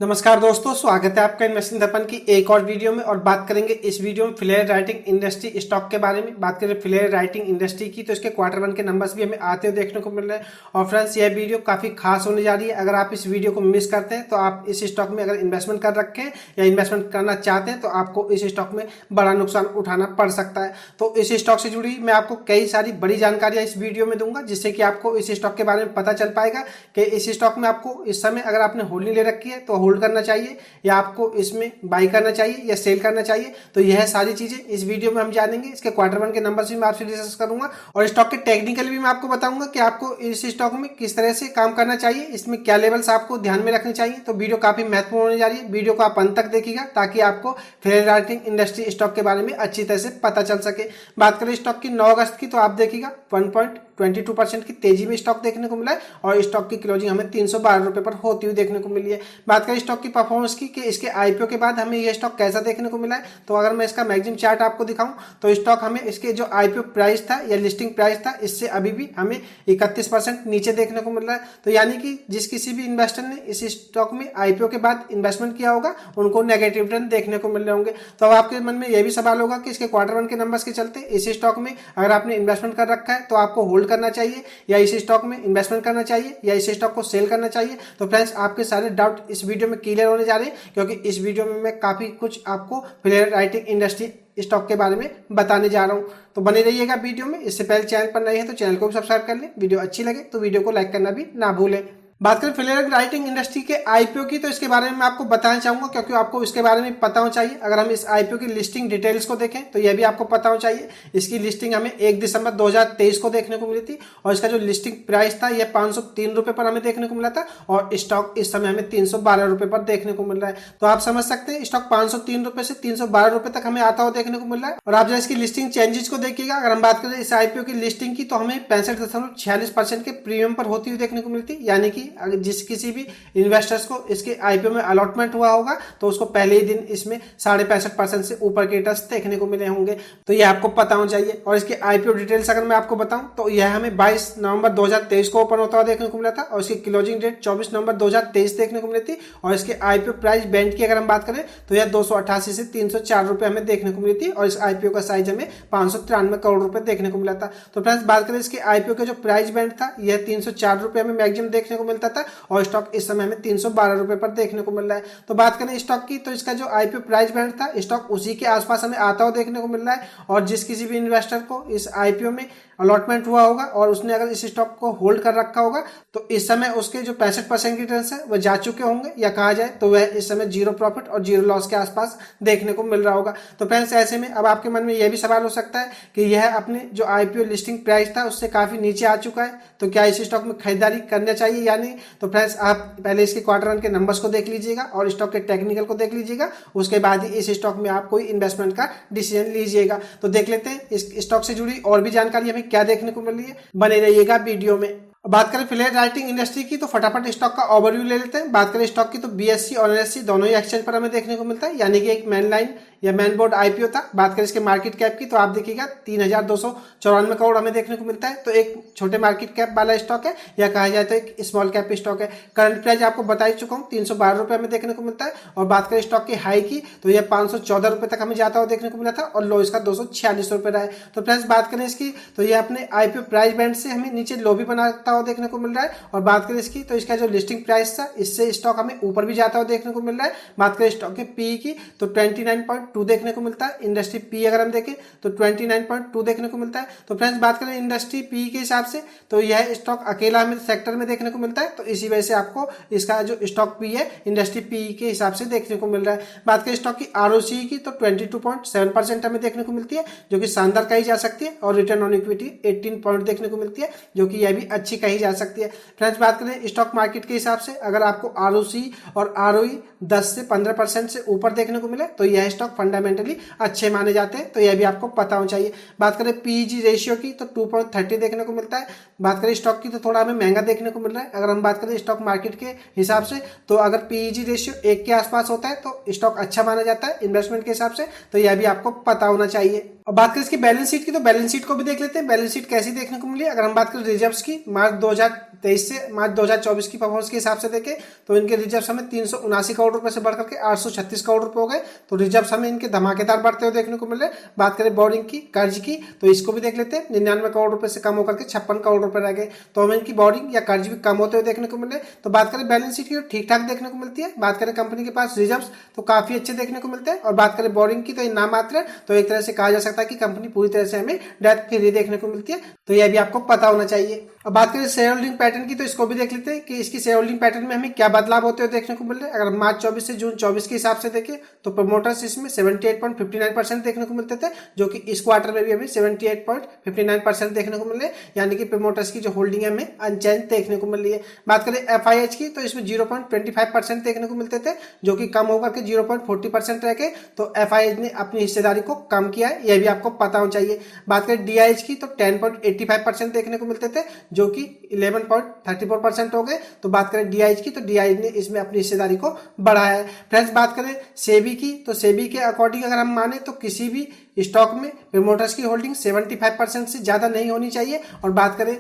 नमस्कार दोस्तों, स्वागत है आपका इन्वेस्टिंग दर्पण की एक और वीडियो में। और बात करेंगे इस वीडियो में फ्लेयर राइटिंग इंडस्ट्री स्टॉक के बारे में। बात करें फ्लेयर राइटिंग इंडस्ट्री की तो इसके क्वार्टर वन के नंबर्स भी हमें आते हुए देखने को मिल रहे हैं। और फ्रेंड्स, यह वीडियो काफी खास होने जा रही है। अगर आप इस वीडियो को मिस करते हैं तो आप इस स्टॉक में अगर इन्वेस्टमेंट कर रखे हैं या इन्वेस्टमेंट करना चाहते हैं तो आपको इस स्टॉक में बड़ा नुकसान उठाना पड़ सकता है। तो इस स्टॉक से जुड़ी मैं आपको कई सारी बड़ी जानकारियां इस वीडियो में दूंगा, जिससे कि आपको इस स्टॉक के बारे में पता चल पाएगा कि इस स्टॉक में आपको इस समय अगर आपने होल्डिंग ले रखी है तो होल्ड करना चाहिए या आपको इसमें बाई करना चाहिए या सेल करना चाहिए। तो यह सारी चीजें इस वीडियो में हम जानेंगे। इसके क्वार्टर वन के नंबर्स भी मैं आपसे डिस्कस करूंगा और स्टॉक के टेक्निकल भी मैं आपको बताऊंगा कि आपको इस स्टॉक में किस तरह से काम करना चाहिए, इसमें क्या लेवल्स आपको ध्यान में रखने चाहिए। तो वीडियो काफी महत्वपूर्ण होने जा रही है। वीडियो को आप अंत तक देखिएगा ताकि आपको फ्लेयर राइटिंग इंडस्ट्री स्टॉक के बारे में अच्छी तरह से पता चल सके। बात करें स्टॉक की 9 अगस्त की तो आप देखिएगा 1.22% की तेजी में स्टॉक देखने को मिला है और स्टॉक की क्लोजिंग हमें 312 रुपए पर होती हुई देखने को मिली है। बात करें स्टॉक की परफॉर्मेंस की कि इसके आईपीओ के बाद हमें यह स्टॉक कैसा देखने को मिला है, तो अगर मैं इसका मैक्सिमम चार्ट आपको दिखाऊं तो स्टॉक हमें इसके जो आईपीओ प्राइस था या लिस्टिंग प्राइस था इससे अभी भी हमें 31% नीचे देखने को मिल रहा है। तो यानी कि जिस किसी भी इन्वेस्टर ने इस स्टॉक में आईपीओ के बाद इन्वेस्टमेंट किया होगा उनको नेगेटिव रिटर्न देखने को मिल रहे होंगे। तो अब आपके मन में यह भी सवाल होगा कि इसके क्वार्टर वन के नंबर्स के चलते इस स्टॉक में अगर आपने इन्वेस्टमेंट कर रखा है तो आपको होल्ड करना चाहिए या इस स्टॉक में इन्वेस्टमेंट करना चाहिए या इस स्टॉक को सेल करना चाहिए। तो फ्रेंड्स, आपके सारे डाउट इस वीडियो में क्लियर होने जा रहे हैं, क्योंकि इस वीडियो में मैं काफी कुछ आपको फ्लेयर राइटिंग इंडस्ट्री स्टॉक के बारे में बताने जा रहा हूं। तो बने रहिएगा वीडियो में। इससे पहले चैनल पर नए हैं तो चैनल को भी सब्सक्राइब कर लें। वीडियो अच्छी लगे तो वीडियो को लाइक करना भी ना भूलें। बात करें फ्लेयर राइटिंग इंडस्ट्री के आईपीओ की तो इसके बारे में मैं आपको बताना चाहूंगा, क्योंकि आपको इसके बारे में पता होना चाहिए। अगर हम इस आईपीओ की लिस्टिंग डिटेल्स को देखें तो यह भी आपको पता होना चाहिए। इसकी लिस्टिंग हमें 1 दिसंबर 2023 को देखने को मिली थी और इसका जो लिस्टिंग प्राइस था यह 503 रुपए पर हमें देखने को मिला था और स्टॉक इस समय हमें 312 रुपए पर देखने को मिल रहा है। तो आप समझ सकते हैं स्टॉक 503 रुपए से 312 रुपए तक हमें आता हुआ देखने को मिल रहा है। और आप जब इसकी लिस्टिंग चेंजेस को देखिएगा, अगर हम बात करें इस आईपीओ की लिस्टिंग की तो हमें 65.46% के प्रीमियम पर होती हुई देखने को मिलती, यानी कि जिस किसी भी इन्वेस्टर्स को इसके आईपीओ में अलॉटमेंट हुआ होगा तो उसको पहले ही दिन इसमें 65.5% से ऊपर के रिटर्न्स देखने को मिले होंगे। तो ये आपको पता होना चाहिए। और इसके आईपीओ डिटेल्स अगर मैं आपको बताऊं तो यह हमें 22 नवंबर 2023 को ओपन होता हुआ देखने को मिला था और इसकी क्लोजिंग डेट 24 नवंबर 2023 देखने को मिली थी। और इसके आईपीओ प्राइस बैंड की अगर हम बात करें तो यह 288 से 304 रुपए हमें देखने को मिली थी और इस आईपीओ का साइज हमें 593 करोड़ रुपए देखने को मिला था। तो फ्रेंड्स, बात करें इसके आईपीओ का जो प्राइस बैंड था यह 304 रुपए हमें मैक्सिमम देखने को मिलता था और स्टॉक इस समय हमें 312 रुपए पर देखने को मिल रहा है। तो बात करें स्टॉक की तो इसका जो आईपीओ प्राइस बैंड था स्टॉक उसी के आसपास हमें आता हुआ देखने को मिल रहा है। और जिस किसी भी इन्वेस्टर को इस आईपीओ में अलॉटमेंट हुआ होगा और उसने अगर इस स्टॉक को होल्ड कर रखा होगा तो इस समय उसके जो 65% की रिटर्न है वह जा चुके होंगे, या कहा जाए तो वह इस समय जीरो प्रॉफिट और जीरो लॉस के आसपास देखने को मिल रहा होगा। तो फ्रेंड्स, ऐसे में अब आपके मन में यह भी सवाल हो सकता है कि यह अपने जो आईपीओ लिस्टिंग प्राइस था उससे काफी नीचे आ चुका है, तो क्या इस स्टॉक में खरीदारी करना चाहिए या नहीं। तो फ्रेंड्स, आप पहले इसके क्वार्टर वन के नंबर्स को देख लीजिएगा और स्टॉक के टेक्निकल को देख लीजिएगा, उसके बाद ही इस स्टॉक में आप कोई इन्वेस्टमेंट का डिसीजन लीजिएगा। तो देख लेते हैं इस स्टॉक से जुड़ी और भी जानकारी हमें क्या देखने को मिल रही है। बने रहिएगा वीडियो में। बात करें फ्लेयर राइटिंग इंडस्ट्री की तो फटाफट स्टॉक का ओवरव्यू ले लेते हैं। बात करें स्टॉक की तो बीएससी और एनएससी दोनों ही एक्सचेंज पर हमें देखने को मिलता है, यानी कि एक मेन लाइन या मेन बोर्ड आईपीओ था। बात करें इसके मार्केट कैप की तो आप देखिएगा 3294 करोड़ हमें देखने को मिलता है। तो एक छोटे मार्केट कैप वाला स्टॉक है या कहा जाए तो एक स्मॉल कैप स्टॉक है। करंट प्राइस आपको बता ही चुका हूँ 312 रुपए हमें देखने को मिलता है। और बात करें स्टॉक की हाई की तो यह 514 रुपए तक हमें जाता हुआ देखने को मिला था और लो इसका 246 रुपए रहा है। तो फ्रेंड्स, बात करें इसकी तो ये अपने आईपीओ प्राइस बैंड से हमें नीचे लो भी बनाता हुआ देखने को मिल रहा है। और बात करें इसकी तो इसका जो लिस्टिंग प्राइस था इससे स्टॉक हमें ऊपर भी जाता हुआ देखने को मिल रहा है। बात करें स्टॉक के पी की तो 29.2 देखने को मिलता है। इंडस्ट्री पी अगर हम देखें तो 29.2 देखने को मिलता है। तो फ्रेंड्स, बात करें इंडस्ट्री पी के हिसाब से तो यह स्टॉक अकेला हमें सेक्टर में देखने को मिलता है, तो इसी वजह से आपको इसका जो स्टॉक पी है इंडस्ट्री पी के हिसाब से देखने को मिल रहा है। बात करें स्टॉक की आरओसी की तो 22.7% हमें देखने को मिलती है, जो कि शानदार कही जा सकती है। और रिटर्न ऑन इक्विटी 18 पॉइंट देखने को मिलती है, जो कि यह भी अच्छी कही जा सकती है। फ्रेंड्स, बात करें स्टॉक मार्केट के हिसाब से अगर आपको आरओसी और आरओई 10 से 15% से ऊपर देखने को मिले तो यह स्टॉक फंडामेंटली अच्छे माने जाते हैं, तो यह भी आपको पता होना चाहिए। बात करें पीईजी रेशियो की तो 2.30 देखने को मिलता है। बात करें स्टॉक की तो थोड़ा हमें महंगा देखने को मिल रहा है। अगर हम बात करें स्टॉक मार्केट के हिसाब से तो अगर पीईजी रेशियो 1 के आसपास होता है तो स्टॉक अच्छा माना जाता है इन्वेस्टमेंट के हिसाब से, तो यह भी आपको पता होना चाहिए। अब बात करें इसकी बैलेंस शीट की, तो बैलेंस शीट को भी देख लेते हैं। बैलेंस शीट कैसी देखने को मिली। अगर हम बात करें रिजर्व्स की, मार्च 2023 से मार्च 2024 की परफॉर्मेंस के हिसाब से देखें तो इनके रिजर्व्स हमें 379 करोड़ रुपए से बढ़कर के 836 करोड़ रुपए हो गए। तो रिजर्व्स हमें इनके धमाकेदार बढ़ते हुए देखने को मिल रहे। बात करें बोरिंग की, कर्ज की, तो इसको भी देख लेते हैं। 99 करोड़ रुपए से कम होकर के 56 करोड़ रुपए रह गए। तो हमें इनकी बोरिंग या कर्ज भी कम होते हुए देखने को मिले। तो बात करें बैलेंस शीट की, तो ठीक ठाक देखने को मिलती है। बात करें कंपनी के पास रिजर्व्स तो काफी अच्छे देखने को मिलते हैं। और बात करें बोरिंग की, तो ये नाम मात्र है। तो एक तरह से कहा जा सकता है कि कंपनी पूरी तरह से हमें डेट फ्री देखने को मिलती है। तो यह भी आपको पता होना चाहिए। अब बात करें शेयर होल्डिंग पैटर्न की, तो इसको भी देख लेते हैं कि इसकी शेयर होल्डिंग पैटर्न में हमें क्या बदलाव होते हुए देखने को मिल रहे हैं। अगर मार्च 24 से जून 24 के हिसाब से देखें तो प्रमोटर्स इसमें 78.59% देखने को मिलते थे, जो कि इस क्वार्टर में भी हमें 78.59% देखने को मिल रहे हैं। यानी कि प्रमोटर्स की जो होल्डिंग है हमें अनचेंज देखने को मिल रही है। बात करें एफआईएच की, तो इसमें 0.25% देखने को मिलते थे, जो कि कम होकर के 0.40% रह गए। तो एफआईएच ने अपनी हिस्सेदारी को कम किया है, यह भी आपको पता होना चाहिए। बात करें डीआईएच की, तो 10.85% देखने को मिलते थे, जो कि 11.34% हो गए। तो बात करें डीआईएच की, तो डीआईएच ने इसमें अपनी हिस्सेदारी को बढ़ाया है। फ्रेंड्स, बात करें सेबी की, तो सेबी के अकॉर्डिंग अगर हम माने तो किसी भी स्टॉक में प्रमोटर्स की होल्डिंग 75% से ज्यादा नहीं होनी चाहिए। और बात करें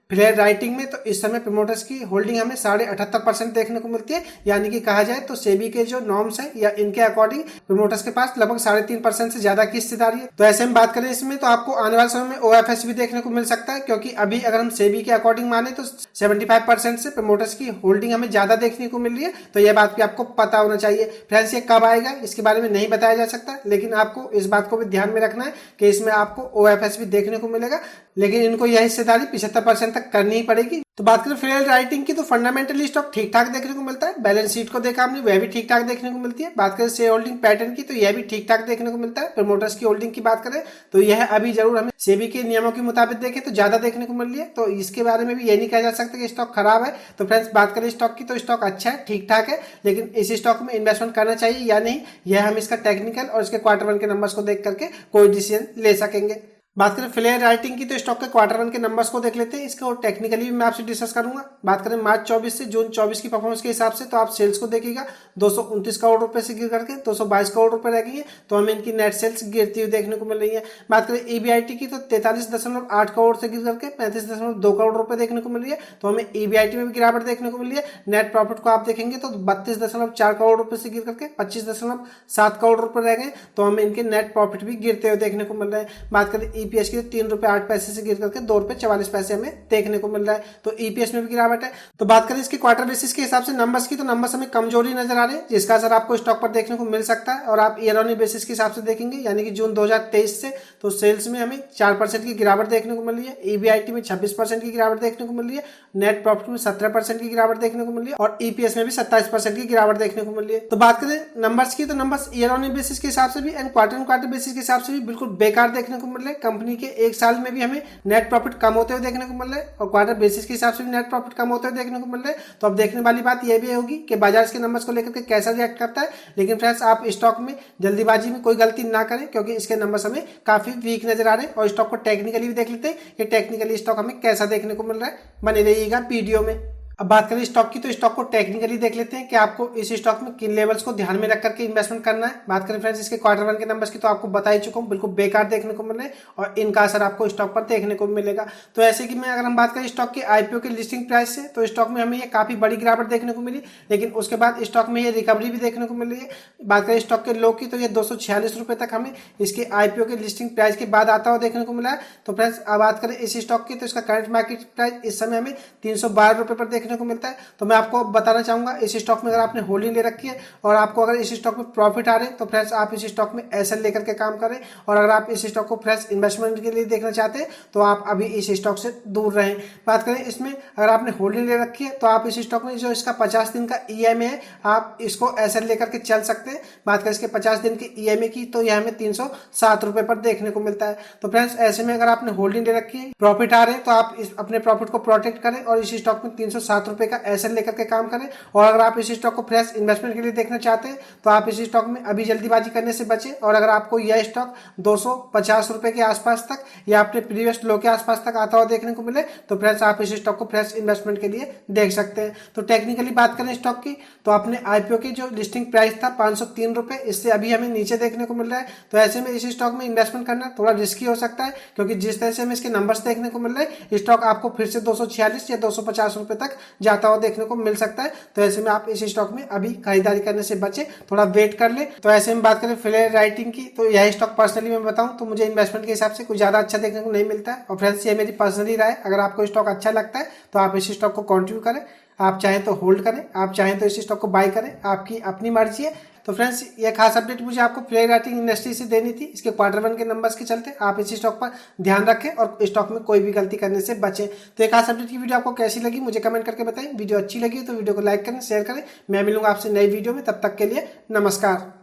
फ्लेयर राइटिंग में, तो इस समय प्रमोटर्स की होल्डिंग हमें 78.5% देखने को मिलती है। यानी कि कहा जाए तो सेबी के जो नॉर्म्स है या इनके अकॉर्डिंग प्रमोटर्स के पास लगभग 3.5% से ज्यादा की हिस्सेदारी है। तो ऐसे में बात करें इसमें, तो आपको आने वाले समय में ओएफएस भी देखने को मिल सकता है, क्योंकि अभी अगर हम सेबी के अकॉर्डिंग माने तो 75% से प्रमोटर्स की होल्डिंग हमें ज्यादा देखने को मिल रही है। तो यह बात भी आपको पता होना चाहिए। फ्रेंड्स, ये कब आएगा इसके बारे में नहीं बताया जा सकता, लेकिन आपको इस बात को भी ध्यान में रखना है कि इसमें आपको ओएफएस भी देखने को मिलेगा, लेकिन इनको यह हिस्सेदारी 75% तक करनी ही पड़ेगी। तो बात करें फेयर राइटिंग की, तो फंडामेंटली स्टॉक ठीक ठाक देखने को मिलता है। बैलेंस शीट को देखा हमने, वह भी ठीक ठाक देखने को मिलती है। बात करें शेयर होल्डिंग पैटर्न की, तो यह भी ठीक ठाक देखने को मिलता है। प्रमोटर्स की होल्डिंग की बात करें तो यह अभी जरूर हमें सेबी के नियमों के मुताबिक देखें तो ज्यादा देखने को मिल रही है। तो इसके बारे में भी यह नहीं कहा जा सकता कि स्टॉक खराब है। तो फ्रेंड्स, बात करें स्टॉक की, तो स्टॉक अच्छा है, ठीक ठाक है, लेकिन इस स्टॉक में इन्वेस्टमेंट करना चाहिए या नहीं, यह हम इसका टेक्निकल और इसके क्वार्टर वन के नंबर्स को देख करके कोई डिसीजन ले सकेंगे। बात करें फ्लेयर राइटिंग की, तो स्टॉक के क्वार्टर वन के नंबर्स को देख लेते हैं। इसको टेक्निकली भी मैं आपसे डिस्कस करूंगा। बात करें मार्च 24 से जून 24 की परफॉर्मेंस के हिसाब से, तो आप सेल्स को देखिएगा 229 करोड़ रुपए से गिर करके 222 करोड़ रुपए रह गई है। तो हमें इनकी नेट सेल्स गिरती हुई देखने को मिल रही है। बात करें ईबीआईटी की, तो 43.8 करोड़ से गिर करके 35.2 करोड़ रुपए देखने को मिल रही है। तो हमें ईबीआईटी में भी गिरावट देखने को मिल रही है। नेट प्रॉफिट को आप देखेंगे तो 32.4 करोड़ रुपए से गिर करके 25.7 करोड़ रुपए रह गए। तो हमें इनके नेट प्रॉफिट भी गिरते हुए देखने को मिल रहे हैं। बात करें ईपीएस की, तो 3 रुपए 8 पैसे से गिर करके 2 रुपए 44 पैसे हमें देखने को मिल रहा है। तो ईपीएस में भी गिरावट है। तो बात करें इसकी क्वार्टर बेसिस के हिसाब से नंबर्स की, तो नंबर्स हमें कमजोरी नजर आ रहे हैं, जिसका असर आपको स्टॉक पर देखने को मिल सकता है। और आप ईयर ऑन ईयर बेसिस के हिसाब से देखेंगे, यानी कि जून 2023 से, तो सेल्स में हमें 4% की गिरावट देखने को मिल रही है। ईबीआईटी में 26% की गिरावट देखने को मिल रही है। नेट प्रॉफिट में 17% की गिरावट देखने को मिल रही है। और ईपीएस में भी 27% की गिरावट देखने को मिल रही है। तो बात करें नंबर्स की, तो numbers year on year basis के हिसाब से भी एंड क्वार्टर बेसिस के हिसाब से भी बिल्कुल बेकार देखने को मिल रहे हैं। कंपनी के एक साल में भी हमें नेट प्रॉफिट कम होते हुए देखने को मिल रहे हैं और क्वार्टर बेसिस के हिसाब से भी नेट प्रॉफिट कम होते हुए देखने को मिल रहे हैं। तो अब देखने वाली बात यह भी होगी कि बाजार इसके नंबर्स को लेकर के कैसा रिएक्ट करता है। लेकिन फ्रेंड्स, आप स्टॉक में जल्दीबाजी में कोई गलती ना करें, क्योंकि इसके नंबर्स हमें काफी वीक नजर आ रहे हैं। और स्टॉक को टेक्निकली भी देख लेते हैं कि टेक्निकली स्टॉक हमें कैसा देखने को मिल रहा है। बने रहिएगा वीडियो में। अब बात करें स्टॉक की, तो स्टॉक को टेक्निकली देख लेते हैं कि आपको इस स्टॉक में किन लेवल्स को ध्यान में रख करके इन्वेस्टमेंट करना है। बात करें फ्रेंड्स इसके क्वार्टर वन के नंबर्स की, तो आपको बता ही चुका हूं, बिल्कुल बेकार देखने को मिल रहे हैं और इनका असर आपको स्टॉक पर देखने को मिलेगा। तो ऐसे कि मैं अगर हम बात करें स्टॉक के आईपीओ के लिस्टिंग प्राइस से, तो स्टॉक में हमें ये काफी बड़ी गिरावट देखने को मिली, लेकिन उसके बाद स्टॉक में ये रिकवरी भी देखने को मिल रही है। बात करें स्टॉक के लो की, तो ये 246 रुपए तक हमें इसके आईपीओ के लिस्टिंग प्राइस के बाद आता हुआ देखने को मिला है। तो फ्रेंड्स, अब बात करें इस स्टॉक की, तो इसका करंट मार्केट प्राइस इस समय हमें 312 रुपए पर देखने को मिलता है। तो मैं आपको बताना चाहूंगा, इस स्टॉक में अगर आपने होल्डिंग ले रखी है और आपको अगर इस स्टॉक में प्रॉफिट आ रहे हैं, तो फ्रेंड्स आप इस स्टॉक में एसएल लेकर के काम करें। और अगर आप इस स्टॉक को फ्रेंड्स इन्वेस्टमेंट के लिए देखना चाहते हैं, तो आप अभी इस स्टॉक से दूर रहें। बात करें इसमें अगर आपने होल्डिंग ले रखी है, तो आप इस स्टॉक में जो इसका 50 दिन का ईएमए है, आप इसको एसएल लेकर के चल सकते हैं। बात करें इसके 50 दिन के ईएमए की, तो यह हमें 307 रुपए पर देखने को मिलता है। तो फ्रेंड्स, ऐसे में अगर आपने होल्डिंग ले रखी है, प्रॉफिट आ रहे हैं, तो आप अपने प्रॉफिट को प्रोटेक्ट करें और इस स्टॉक में 307 ₹7 का एसएल लेकर के काम करें। और अगर आप इस स्टॉक को फ्रेश इन्वेस्टमेंट के लिए देखना चाहते हैं तो आप इस स्टॉक में अभी जल्दीबाजी करने से बचें। और अगर आपको यह स्टॉक ₹250 के आसपास तक या अपने प्रीवियस लो के आसपास तक आता हुआ देखने को मिले तो फ्रेंड्स आप इस स्टॉक को फ्रेश इन्वेस्टमेंट के लिए देख सकते हैं। तो टेक्निकली बात करें स्टॉक की तो अपने आईपीओ की जो लिस्टिंग प्राइस था ₹503, इससे अभी हमें नीचे देखने को मिल रहा है। तो ऐसे में इस स्टॉक में इन्वेस्टमेंट करना थोड़ा रिस्की हो सकता है, क्योंकि जिस तरह से हमें इसके नंबर्स देखने को मिल रहे हैं स्टॉक आपको फिर से 246 या ₹250 तक जाता हुआ देखने को मिल सकता है। तो ऐसे में आप इस स्टॉक में अभी खरीदारी करने से बचे, थोड़ा वेट कर ले। तो ऐसे में बात करें फ्लेयर राइटिंग की तो यह स्टॉक पर्सनली मैं बताऊं तो मुझे इन्वेस्टमेंट के हिसाब से कुछ ज्यादा अच्छा देखने को नहीं मिलता है। और फ्रेंड्स ये मेरी पर्सनली राय, अगर आपको स्टॉक अच्छा लगता है तो आप इस स्टॉक को कंटिन्यू करें, आप चाहें तो होल्ड करें, आप चाहें तो इस स्टॉक को बाय करें, आपकी अपनी मर्जी है। तो फ्रेंड्स ये खास अपडेट मुझे आपको फ्लेयर राइटिंग इंडस्ट्री से देनी थी। इसके Q1 के नंबर्स के चलते आप इस स्टॉक पर ध्यान रखें और स्टॉक में कोई भी गलती करने से बचें। तो एक खास अपडेट की वीडियो आपको कैसी लगी मुझे कमेंट करके बताएं। वीडियो अच्छी लगी तो वीडियो को लाइक करें, शेयर करें। मैं मिलूंगा आपसे नई वीडियो में, तब तक के लिए नमस्कार।